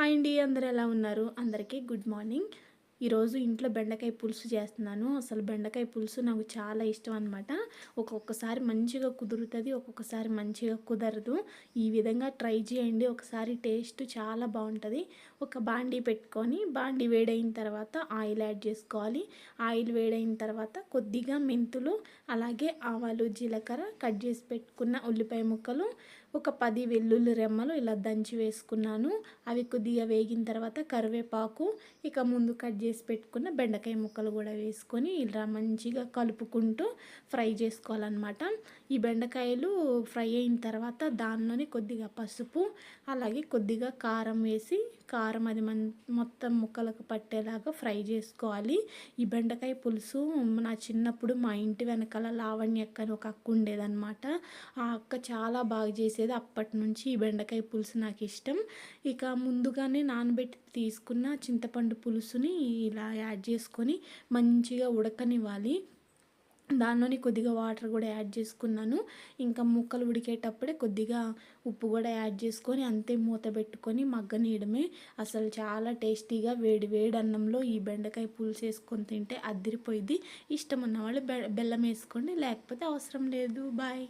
Hi అండి, అందరూ ఎలా ఉన్నారు? అందరికీ గుడ్ మార్నింగ్. ఈరోజు ఇంట్లో బెండకాయ పులుసు చేస్తున్నాను. అసలు బెండకాయ పులుసు నాకు చాలా ఇష్టం అనమాట. ఒక్కొక్కసారి మంచిగా కుదురుతుంది, ఒక్కొక్కసారి మంచిగా కుదరదు. ఈ విధంగా ట్రై చేయండి, ఒకసారి టేస్ట్ చాలా బాగుంటుంది. ఒక బాండీ పెట్టుకొని బాండీ వేడైన తర్వాత ఆయిల్ యాడ్ చేసుకోవాలి. ఆయిల్ వేడైన తర్వాత కొద్దిగా మెంతులు, అలాగే ఆవాలు, జీలకర్ర, కట్ చేసి పెట్టుకున్న ఉల్లిపాయ ముక్కలు, ఒక 10 వెల్లుల్లి రెమ్మలు ఇలా దంచి వేసుకున్నాను. అవి కొద్దిగా వేగిన తర్వాత కరివేపాకు, ఇక ముందు కట్ చేసి పెట్టుకున్న బెండకాయ ముక్కలు కూడా వేసుకొని ఇలా మంచిగా కలుపుకుంటూ ఫ్రై చేసుకోవాలన్నమాట. ఈ బెండకాయలు ఫ్రై అయిన తర్వాత దానిలోనే కొద్దిగా పసుపు, అలాగే కొద్దిగా కారం వేసి, కారం అది మొత్తం ముక్కలకు పట్టేలాగా ఫ్రై చేసుకోవాలి. ఈ బెండకాయ పులుసు నా చిన్నప్పుడు మా ఇంటి వెనకాల లావణ్య అక్క అని ఒక అక్క ఉండేదన్నమాట. ఆ అక్క చాలా బాగా చేసేది. అప్పటి నుంచి ఈ బెండకాయ పులుసు నాకు ఇష్టం. ఇక ముందుగానే నానబెట్టి తీసుకున్న చింతపండు పులుసుని ఇలా యాడ్ చేసుకొని మంచిగా ఉడకనివ్వాలి. దానిలోని కొద్దిగా వాటర్ కూడా యాడ్ చేసుకున్నాను. ఇంకా ముక్కలు ఉడికేటప్పుడే కొద్దిగా ఉప్పు కూడా యాడ్ చేసుకొని అంతే మూత పెట్టుకొని మగ్గనీయడమే. అసలు చాలా టేస్టీగా వేడి వేడి అన్నంలో ఈ బెండకాయ పులుసు వేసుకొని తింటే అదిరిపోయింది. ఇష్టం ఉన్న వాళ్ళు బెల్లం వేసుకోండి, లేకపోతే అవసరం లేదు. బాయ్.